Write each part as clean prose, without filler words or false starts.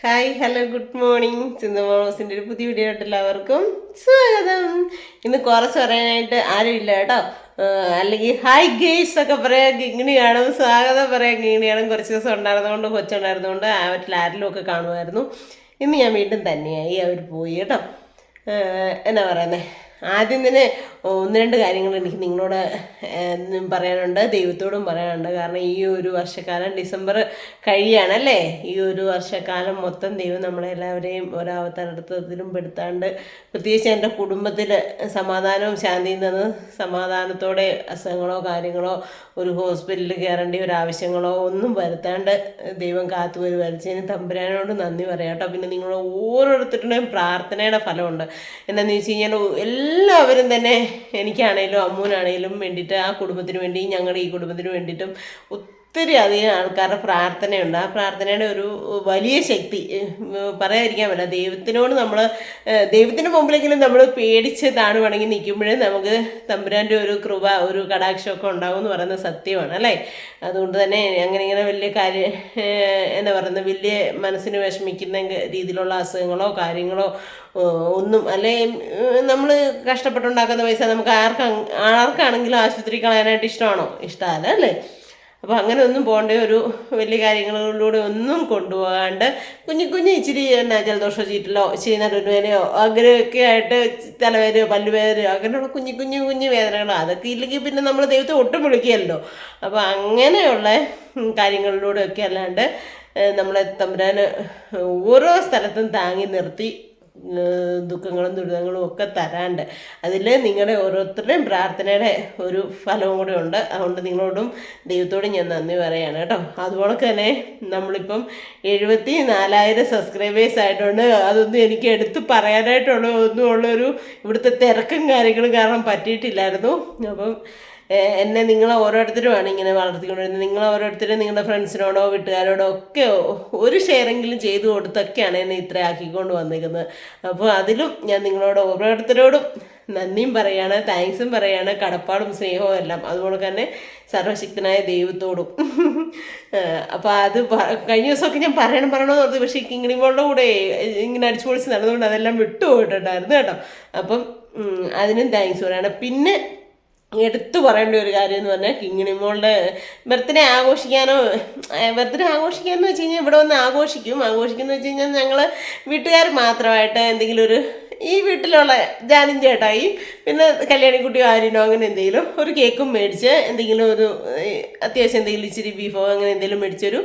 Hi hello good morning. ചിന്തമോസിൻ്റെ ഒരു പുതിയ വീഡിയോ ആയിട്ട് എല്ലാവർക്കും സ്വാഗതം. ഇന്ന് കുറച്ച് പറയാനായിട്ട് ആരുമില്ല കേട്ടോ. അല്ലെങ്കിൽ ഹായ് ഗെയ്സ് ഒക്കെ പറയാൻ ഇങ്ങനെയാണ്, സ്വാഗതം പറയാൻ ഇങ്ങനെയാണ്. കുറച്ച് ദിവസം ഉണ്ടായിരുന്നതുകൊണ്ട്, കൊച്ചുണ്ടായിരുന്നതുകൊണ്ട് അവരിൽ ആരിലും ഒക്കെ കാണുമായിരുന്നു. ഇന്ന് ഞാൻ വീണ്ടും തന്നെയായി, അവർ പോയി കേട്ടോ. എന്നാ പറയുന്നത്, ആദ്യം തന്നെ ഒന്ന് രണ്ട് കാര്യങ്ങൾ എനിക്ക് നിങ്ങളോട് പറയാനുണ്ട്, ദൈവത്തോടും പറയാനുണ്ട്. കാരണം ഈ ഒരു വർഷക്കാലം ഡിസംബർ കഴിയാണല്ലേ, ഈ ഒരു വർഷക്കാലം മൊത്തം ദൈവം നമ്മളെല്ലാവരെയും ഒരവതരണത്തിലും പെടുത്താണ്ട്, പ്രത്യേകിച്ച് എൻ്റെ കുടുംബത്തിൽ സമാധാനവും ശാന്തിയും തന്ന് സമാധാനത്തോടെ അസുഖങ്ങളോ കാര്യങ്ങളോ ഒരു ഹോസ്പിറ്റലിൽ കയറേണ്ട ഒരു ആവശ്യങ്ങളോ ഒന്നും വരുത്താണ്ട് ദൈവം കാത്തു വരുവരച്ചതിന് തമ്പുരാനോട് നന്ദി പറയാം കേട്ടോ. പിന്നെ നിങ്ങൾ ഓരോരുത്തരുടെയും പ്രാർത്ഥനയുടെ ഫലമുണ്ട്. എന്നാന്ന് വെച്ച് കഴിഞ്ഞാൽ എല്ലാവരും തന്നെ എനിക്കാണേലും അമ്മൂനാണേലും വേണ്ടിയിട്ട്, ആ കുടുംബത്തിന് വേണ്ടി, ഞങ്ങളുടെ ഈ കുടുംബത്തിന് വേണ്ടിയിട്ടും ഒത്തിരി അധികം ആൾക്കാരുടെ പ്രാർത്ഥനയുണ്ട്. ആ പ്രാർത്ഥനയുടെ ഒരു വലിയ ശക്തി പറയാതിരിക്കാൻ പറ്റില്ല. ദൈവത്തിനോട് നമ്മൾ ദൈവത്തിൻ്റെ മുമ്പിലെങ്കിലും നമ്മൾ പേടിച്ച് താണുവണങ്ങി നിൽക്കുമ്പോഴേ നമുക്ക് തമ്പുരാൻ്റെ ഒരു കൃപ, ഒരു കടാക്ഷമൊക്കെ ഉണ്ടാകും എന്ന് പറയുന്നത് സത്യമാണ് അല്ലേ. അതുകൊണ്ട് തന്നെ അങ്ങനെ ഇങ്ങനെ വലിയ കാര്യം എന്താ പറയുന്നത്, വലിയ മനസ്സിന് വിഷമിക്കുന്ന രീതിയിലുള്ള അസുഖങ്ങളോ കാര്യങ്ങളോ ഒന്നും അല്ലേ, നമ്മൾ കഷ്ടപ്പെട്ടുണ്ടാക്കുന്ന പൈസ നമുക്ക് ആർക്കാണെങ്കിലും ആശുപത്രി കളയാനായിട്ട് ഇഷ്ടമാണോ? ഇഷ്ടമല്ല അല്ലേ. അപ്പോൾ അങ്ങനെ ഒന്നും പോകേണ്ട, ഒരു വലിയ കാര്യങ്ങളിലൂടെ ഒന്നും കൊണ്ടുപോകാണ്ട് കുഞ്ഞു കുഞ്ഞു ഇച്ചിരി ജലദോഷമോ ചീറ്റലോ ഇച്ചിരി നടുവേദനയോ അങ്ങനെയൊക്കെ ആയിട്ട് തലവേദനയോ പല്ലുവേദനയോ അങ്ങനെയുള്ള കുഞ്ഞു കുഞ്ഞു കുഞ്ഞു വേദനകളോ അതൊക്കെ ഇല്ലെങ്കിൽ പിന്നെ നമ്മൾ ദൈവത്തെ ഒട്ടും വിളിക്കുകയല്ലോ. അപ്പോൾ അങ്ങനെയുള്ള കാര്യങ്ങളിലൂടെയൊക്കെ അല്ലാണ്ട് നമ്മളെ തമ്പുരാൻ ഓരോ സ്ഥലത്തും താങ്ങി നിർത്തി ദുഃഖങ്ങളും ദുരിതങ്ങളും ഒക്കെ തരാണ്ട് അതിൽ നിങ്ങളുടെ ഓരോരുത്തരുടെയും പ്രാർത്ഥനയുടെ ഒരു ഫലവും കൂടെ ഉണ്ട്. അതുകൊണ്ട് നിങ്ങളോടും ദൈവത്തോടും ഞാൻ നന്ദി പറയുകയാണ് കേട്ടോ. അതുപോലെ തന്നെ നമ്മളിപ്പം 74,000 സബ്സ്ക്രൈബേഴ്സ് ആയിട്ടുണ്ട്. അതൊന്നും എനിക്ക് എടുത്ത് പറയാനായിട്ടുള്ള ഒന്നും ഉള്ളൊരു ഇവിടുത്തെ തിരക്കും കാര്യങ്ങളും കാരണം പറ്റിയിട്ടില്ലായിരുന്നു. അപ്പം എന്നെ നിങ്ങൾ ഓരോരുത്തരുമാണ് ഇങ്ങനെ വളർത്തിക്കൊണ്ടിരുന്നത്. നിങ്ങൾ ഓരോരുത്തരും നിങ്ങളുടെ ഫ്രണ്ട്സിനോടോ വീട്ടുകാരോടോ ഒക്കെ ഒരു ഷെയറെങ്കിലും ചെയ്തു കൊടുത്തൊക്കെയാണ് എന്നെ ഇത്ര ആക്കിക്കൊണ്ട് വന്നിരിക്കുന്നത്. അപ്പോൾ അതിലും ഞാൻ നിങ്ങളോട് ഓരോരുത്തരോടും നന്ദിയും പറയാണ്, താങ്ക്സും പറയാണ്, കടപ്പാടും സ്നേഹവും എല്ലാം. അതുപോലെ തന്നെ സർവശക്തനായ ദൈവത്തോടും. അപ്പോൾ അത് കഴിഞ്ഞ ദിവസമൊക്കെ ഞാൻ പറയണമെന്ന് ഓർത്ത്, പക്ഷേ കിങ്ങിണിമോളുടെ കൂടെ ഇങ്ങനെ അടിച്ചു പൊളിച്ച് നടന്നുകൊണ്ട് അതെല്ലാം വിട്ടുപോയിട്ടുണ്ടായിരുന്നു കേട്ടോ. അപ്പം അതിനും താങ്ക്സ് പറയാണ്. പിന്നെ എടുത്തു പറയേണ്ട ഒരു കാര്യം എന്ന് പറഞ്ഞാൽ, കിങ്ങിണിമോളുടെ ബർത്ത്ഡേ ആഘോഷിക്കാനോ ആഘോഷിക്കാമെന്ന് വെച്ച് കഴിഞ്ഞാൽ ഇവിടെ വന്ന് ആഘോഷിക്കുന്നു വെച്ച് കഴിഞ്ഞാൽ ഞങ്ങൾ വീട്ടുകാർ മാത്രമായിട്ട് എന്തെങ്കിലും ഒരു, ഈ വീട്ടിലുള്ള ജാനും ചേട്ടായും പിന്നെ കല്യാണിക്കുട്ടിയോ ആരിനോ അങ്ങനെ എന്തെങ്കിലും ഒരു കേക്കും മേടിച്ച് എന്തെങ്കിലും ഒരു അത്യാവശ്യം എന്തെങ്കിലും ഇച്ചിരി ബീഫോ അങ്ങനെ എന്തെങ്കിലും മേടിച്ചൊരു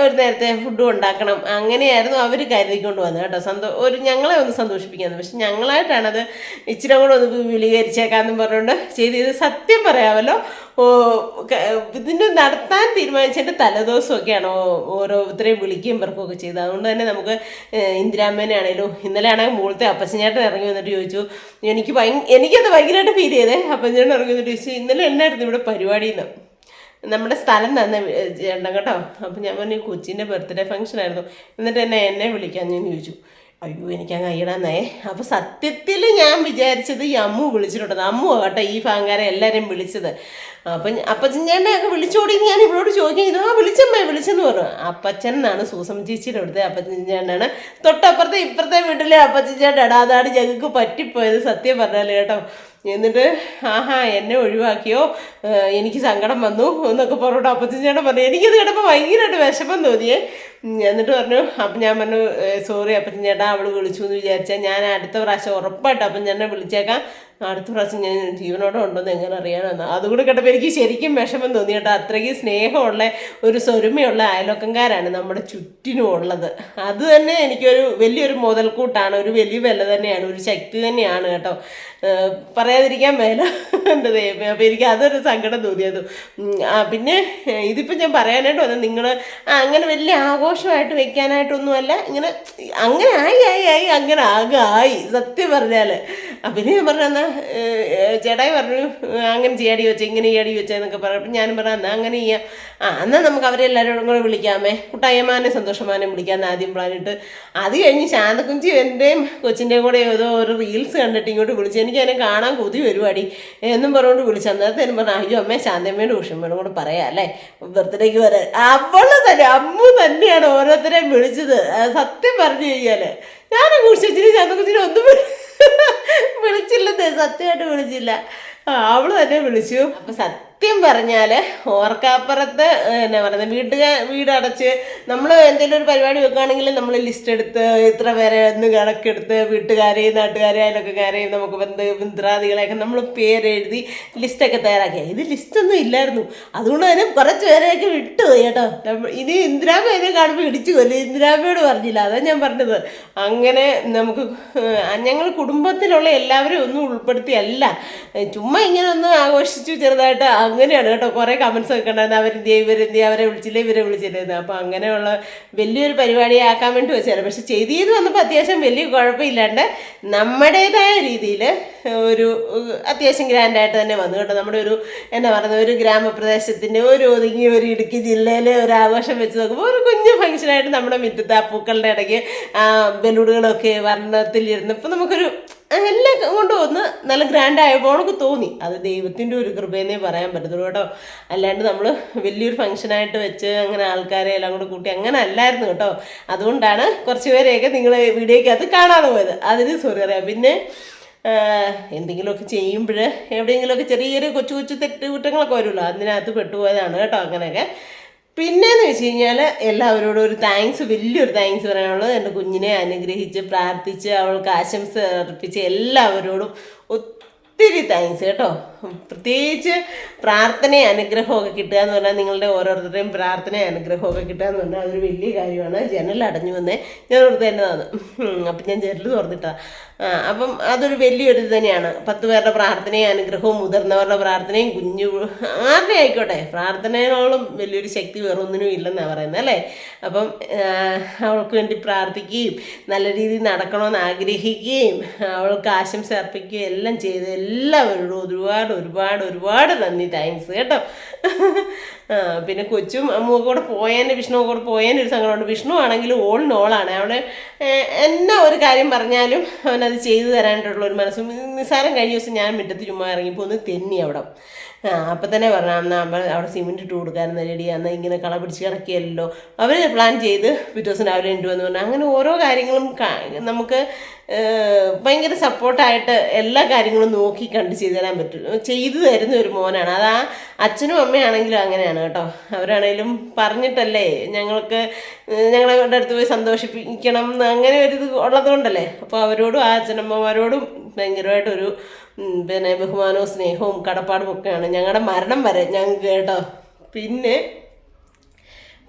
ഒരു നേരത്തെ ഫുഡും ഉണ്ടാക്കണം. അങ്ങനെയായിരുന്നു അവർ കരുതിക്കൊണ്ട് വന്നത് കേട്ടോ. ഞങ്ങളെ ഒന്ന് സന്തോഷിപ്പിക്കാമെന്ന്. പക്ഷെ ഞങ്ങളായിട്ടാണത് ഇച്ചിരി കൂടെ ഒന്ന് വിപുലീകരിച്ചേക്കാമെന്നും പറഞ്ഞുകൊണ്ട് ചെയ്ത്. ഇത് സത്യം പറയാമല്ലോ, ഇതിൻ്റെ നടത്താൻ തീരുമാനിച്ചതിൻ്റെ തലേദിവസമൊക്കെയാണ് ഓരോരുത്തരെയും വിളിക്കുകയും പെറുക്കുകയൊക്കെ ചെയ്തത്. അതുകൊണ്ട് തന്നെ നമുക്ക് ഇന്ദിരാമ്മേനെ ആണേലും, ഇന്നലെ ആണെങ്കിൽ മൂളത്തെ അപ്പച്ചനേട്ടൻ ഇറങ്ങി വന്നിട്ട് ചോദിച്ചു, എനിക്കത് ഭയങ്കരമായിട്ട് ഫീൽ ചെയ്തേ. അപ്പച്ചനേട്ടൻ ഇറങ്ങി വന്നിട്ട് ചോദിച്ചു, ഇന്നലെ എന്നായിരുന്നു ഇവിടെ പരിപാടിയിൽ നിന്ന്, നമ്മുടെ സ്ഥലം തന്നെ ചേട്ടൻ കേട്ടോ. അപ്പം ഞാൻ പറഞ്ഞു കൊച്ചിൻ്റെ ബർത്ത്ഡേ ഫംഗ്ഷൻ ആയിരുന്നു. എന്നിട്ട് എന്നെ വിളിക്കാൻ ഞാൻ ചോദിച്ചു. അയ്യോ എനിക്കങ്ങ് അയ്യടാന്നേ. അപ്പോൾ സത്യത്തിൽ ഞാൻ വിചാരിച്ചത് ഈ അമ്മു വിളിച്ചിട്ടുണ്ടെന്ന്. അമ്മു കേട്ടോ ഈ ഫാങ്കാരെ എല്ലാവരെയും വിളിച്ചത്. അപ്പം അപ്പച്ചൻ്റെയൊക്കെ വിളിച്ചോടി ഞാൻ ഇവളോട് ചോദിക്കുന്നത്, വിളിച്ചെന്ന് പറഞ്ഞു. അപ്പച്ചൻ എന്നാണ് സൂസം ചേച്ചിയുടെ അവിടുത്തെ അപ്പച്ചൻ്റെയാണ്. തൊട്ടപ്പുറത്തെ ഇപ്പുറത്തെ വീട്ടിലെ അപ്പച്ചൻ്റെ അതാണ് ഞങ്ങൾക്ക് പറ്റിപ്പോയത് സത്യം പറഞ്ഞാൽ കേട്ടോ. എന്നിട്ട് എന്നെ ഒഴിവാക്കിയോ, എനിക്ക് സങ്കടം വന്നു എന്നൊക്കെ പറഞ്ഞിട്ട് അപ്പച്ചൻ പറഞ്ഞു. എനിക്കത് കേട്ടപ്പോൾ ഭയങ്കരമായിട്ട് വിഷമം തോന്നിയേ. എന്നിട്ട് പറഞ്ഞു, അപ്പം ഞാൻ പറഞ്ഞു സോറി അപ്പച്ചൻ ചേട്ടാ, അവൾ വിളിച്ചു എന്ന് വിചാരിച്ചാൽ ഞാൻ അടുത്ത പ്രാവശ്യം ഉറപ്പായിട്ട് അപ്പം ഞാൻ വിളിച്ചേക്കാം. അടുത്ത പ്രാവശ്യം ഞാൻ ജീവനോടെ ഉണ്ടോയെന്ന് എങ്ങനെ അറിയാനാണ്. അതുകൂടെ കേട്ടപ്പോൾ എനിക്ക് ശരിക്കും വിഷമം തോന്നി കേട്ടോ. അത്രയ്ക്ക് സ്നേഹമുള്ള ഒരു സ്വരുമയുള്ള അയൽവക്കംകാരാണ് നമ്മുടെ ചുറ്റിനും ഉള്ളത്. അത് തന്നെ എനിക്കൊരു വലിയൊരു മുതൽക്കൂട്ടാണ്, ഒരു വലിയ വില തന്നെയാണ്, ഒരു ശക്തി തന്നെയാണ് കേട്ടോ. പറയാതിരിക്കാൻ മേല എൻ്റെ ദൈവമേ. അപ്പോൾ എനിക്ക് അതൊരു സങ്കടം തോന്നിയത്. പിന്നെ ഇതിപ്പോൾ ഞാൻ പറയാനായിട്ട് വന്നത്, നിങ്ങൾ അങ്ങനെ വലിയ ആഘോഷമായിട്ട് വെക്കാനായിട്ടൊന്നുമല്ല, ഇങ്ങനെ അങ്ങനെ ആയി അങ്ങനെ ആയി സത്യം പറഞ്ഞാൽ പിന്നെ ഞാൻ പറഞ്ഞു എന്നാൽ ചേട്ടായി പറഞ്ഞു അങ്ങനെ ചെയ്യാടി വെച്ചാൽ ഇങ്ങനെ ചെയ്യാടി വെച്ചെന്നൊക്കെ പറഞ്ഞപ്പോൾ ഞാനും പറഞ്ഞു എന്നാൽ അങ്ങനെ ചെയ്യാം. എന്നാൽ നമുക്ക് അവരെല്ലാവരും കൂടെ വിളിക്കാമേ, കുട്ടായമാനെ സന്തോഷമാനെ വിളിക്കാമെന്ന് ആദ്യം പ്ലാനിട്ട്. അത് കഴിഞ്ഞ് ശാന്തക്കുഞ്ചി എൻ്റെയും കൊച്ചിൻ്റെയും കൂടെ ഏതോ ഒരു റീൽസ് കണ്ടിട്ട് ഇങ്ങോട്ട് വിളിച്ചു. എനിക്ക് അതിനെ കാണാൻ കൊതി വരുവാടി എന്നും പറഞ്ഞുകൊണ്ട് വിളിച്ചു. അന്നേരത്തേനും പറഞ്ഞു അയ്യോ അമ്മേ ശാന്തമ്മയുടെ ഉഷമ്മയോടും കൂടെ പറയാം അല്ലേ ബർത്ത്ഡേക്ക് വരാൻ. അവള് തന്നെ അമ്മു തന്നെയാണ് ഓരോരുത്തരെയും വിളിച്ചത്. സത്യം പറഞ്ഞു കഴിഞ്ഞാൽ ഞാനൊക്കെ കുറിച്ചിട്ട് ശാന്തക്കുഞ്ചിനെ ഒന്നും വിളിച്ചില്ലെന്നേ, സത്യമായിട്ട് വിളിച്ചില്ല. അവള് തന്നെ വിളിച്ചു. അപ്പം സത്യം പറഞ്ഞാൽ ഓർക്കാപ്പുറത്ത് എന്നാ പറയുന്നത് വീടടച്ച് നമ്മൾ എന്തെങ്കിലും ഒരു പരിപാടി വെക്കുകയാണെങ്കിൽ നമ്മൾ ലിസ്റ്റ് എടുത്ത് ഇത്ര പേരെ ഒന്ന് കണക്കെടുത്ത് വീട്ടുകാരെയും നാട്ടുകാരെയും അയൽവക്കക്കാരെയും നമുക്ക് ബന്ധുമിത്രാദികളെയൊക്കെ നമ്മൾ പേരെഴുതി ലിസ്റ്റൊക്കെ തയ്യാറാക്കിയ. ഇത് ലിസ്റ്റൊന്നും ഇല്ലായിരുന്നു. അതുകൊണ്ട് തന്നെ കുറച്ച് പേരെയൊക്കെ വിട്ടു കേട്ടോ. ഇനി ഇന്ദിരാമ്മയെ കാണുമ്പോൾ ഇടിച്ചു കൊല്ലും. ഇന്ദിരാമ്മയോട് പറഞ്ഞില്ല, അതാ ഞാൻ പറഞ്ഞത്. അങ്ങനെ നമുക്ക് ഞങ്ങൾ കുടുംബത്തിലുള്ള എല്ലാവരും ഒന്നും ഉൾപ്പെടുത്തിയല്ല, ചുമ്മാ ഇങ്ങനെ ഒന്ന് ആഘോഷിച്ചു ചെറുതായിട്ട്. അങ്ങനെയാണ് കേട്ടോ. കുറേ കമൻസ് ഒക്കെ ഉണ്ടായിരുന്നു, ഇവരെന്തിയ അവരെ വിളിച്ചില്ല ഇവരെ വിളിച്ചില്ലായിരുന്നു. അപ്പോൾ അങ്ങനെയുള്ള വലിയൊരു പരിപാടിയാക്കാൻ വേണ്ടി വെച്ചാൽ പക്ഷെ ചെയ്ത് വന്നപ്പോൾ അത്യാവശ്യം വലിയ കുഴപ്പമില്ലാണ്ട് നമ്മുടേതായ രീതിയിൽ ഒരു അത്യാവശ്യം ഗ്രാൻഡായിട്ട് തന്നെ വന്നു കേട്ടോ. നമ്മുടെ ഒരു എന്നാ പറയുന്നത് ഒരു ഗ്രാമപ്രദേശത്തിൻ്റെ ഒരു ഒതുങ്ങിയ ഒരു ഇടുക്കി ജില്ലയിലെ ഒരു ആഘോഷം വെച്ച് നോക്കുമ്പോൾ ഒരു കുഞ്ഞു ഫംഗ്ഷനായിട്ട് നമ്മുടെ മുറ്റത്ത് ആ പൂക്കളുടെ ഇടയ്ക്ക് ബലൂണുകളൊക്കെ വർണ്ണത്തിലിരുന്നപ്പോൾ നമുക്കൊരു എല്ലാം കൊണ്ട് വന്ന് നല്ല ഗ്രാൻഡായപ്പോൾ നമുക്ക് തോന്നി. അത് ദൈവത്തിൻ്റെ ഒരു കൃപയെന്നേ പറയാൻ പറ്റത്തുള്ളൂ കേട്ടോ. അല്ലാണ്ട് നമ്മൾ വലിയൊരു ഫംഗ്ഷനായിട്ട് വെച്ച് അങ്ങനെ ആൾക്കാരെ എല്ലാം കൂടെ കൂട്ടി അങ്ങനെ അല്ലായിരുന്നു കേട്ടോ. അതുകൊണ്ടാണ് കുറച്ച് പേരെയൊക്കെ നിങ്ങൾ വീഡിയോയ്ക്കകത്ത് കാണാതെ പോയത്. അതിന് സോറി അറിയാം. പിന്നെ എന്തെങ്കിലുമൊക്കെ ചെയ്യുമ്പോൾ എവിടെയെങ്കിലുമൊക്കെ ചെറിയൊരു കൊച്ചു കൊച്ചു കുറ്റങ്ങളൊക്കെ വരുമല്ലോ, അതിനകത്ത് പെട്ടുപോയതാണ് കേട്ടോ. അങ്ങനെയൊക്കെ പിന്നെയെന്ന് വെച്ച് കഴിഞ്ഞാൽ എല്ലാവരോടും ഒരു താങ്ക്സ്, വലിയൊരു താങ്ക്സ് പറയാനുള്ളത് എൻ്റെ കുഞ്ഞിനെ അനുഗ്രഹിച്ച് പ്രാർത്ഥിച്ച് അവൾക്ക് ആശംസ അർപ്പിച്ച് എല്ലാവരോടും ഒത്തിരി താങ്ക്സ് കേട്ടോ. പ്രത്യേകിച്ച് പ്രാർത്ഥനയും അനുഗ്രഹമൊക്കെ കിട്ടുക എന്ന് പറഞ്ഞാൽ നിങ്ങളുടെ ഓരോരുത്തരുടെയും പ്രാർത്ഥനയും അനുഗ്രഹമൊക്കെ കിട്ടുക എന്ന് പറഞ്ഞാൽ അതൊരു വലിയ കാര്യമാണ്. ജനൽ അടഞ്ഞു വന്നേ ഞാൻ ഓർത്ത് തന്നെയാണ്. അപ്പം ഞാൻ ജനൽ തുറന്നിട്ടാണ്. അപ്പം അതൊരു വലിയൊരു ഇത് തന്നെയാണ്. 10 പേരുടെ പ്രാർത്ഥനയും അനുഗ്രഹവും മുതിർന്നവരുടെ പ്രാർത്ഥനയും ആരുടെ ആയിക്കോട്ടെ പ്രാർത്ഥനയോളം വലിയൊരു ശക്തി വേറൊന്നിനും ഇല്ലെന്നാണ് പറയുന്നത് അല്ലേ. അപ്പം അവൾക്ക് വേണ്ടി പ്രാർത്ഥിക്കുകയും നല്ല രീതിയിൽ നടക്കണമെന്ന് ആഗ്രഹിക്കുകയും അവൾക്ക് ആശംസ അർപ്പിക്കുകയും എല്ലാം ചെയ്ത് എല്ലാവരോടും ഒരുപാട് നന്ദി, താങ്ക്സ് കേട്ടോ. പിന്നെ കൊച്ചും അമ്മുവൊക്കെ കൂടെ പോയതിൻ്റെ വിഷ്ണുവൊക്കെ കൂടെ പോയതിൻ്റെ ഒരു സങ്കടമുണ്ട്. വിഷ്ണു ആണെങ്കിൽ ഓളാണ്. അവിടെ എന്നാ ഒരു കാര്യം പറഞ്ഞാലും അവനത് ചെയ്തു തരാനായിട്ടുള്ളൊരു മനസ്സും. നിസ്സാരം കഴിഞ്ഞ ദിവസം ഞാൻ മുറ്റത്ത് ചുമ്മാ ഇറങ്ങിയപ്പോൾ ഒന്ന് തെന്നി അവിടെ. അപ്പം തന്നെ പറഞ്ഞാൽ എന്നാൽ അവിടെ സിമെൻറ്റ് ഇട്ട് കൊടുക്കാറുണ്ട് റെഡി, എന്നാൽ ഇങ്ങനെ കള പിടിച്ച് കിടക്കിയല്ലോ. അവർ പ്ലാൻ ചെയ്ത് പിറ്റേ ദിവസം രാവിലെ കൊണ്ടുവന്ന് പറഞ്ഞാൽ അങ്ങനെ ഓരോ കാര്യങ്ങളും നമുക്ക് ഭയങ്കര സപ്പോർട്ടായിട്ട് എല്ലാ കാര്യങ്ങളും നോക്കി കണ്ട് ചെയ്തു തരാൻ പറ്റും, ചെയ്തു തരുന്ന ഒരു മോനാണ്. അത് അച്ഛനും അമ്മയാണെങ്കിലും അങ്ങനെയാണ് കേട്ടോ. അവരാണേലും പറഞ്ഞിട്ടല്ലേ ഞങ്ങളുടെ അടുത്ത് പോയി സന്തോഷിപ്പിക്കണം എന്ന് അങ്ങനെ ഒരു ഇത് ഉള്ളത് കൊണ്ടല്ലേ. അപ്പോൾ അവരോടും ആ അച്ഛനമ്മമാരോടും ഭയങ്കരമായിട്ടൊരു പിന്നെ ബഹുമാനവും സ്നേഹവും കടപ്പാടും ഒക്കെയാണ് ഞങ്ങളുടെ മരണം വരെ ഞങ്ങൾക്ക് കേട്ടോ.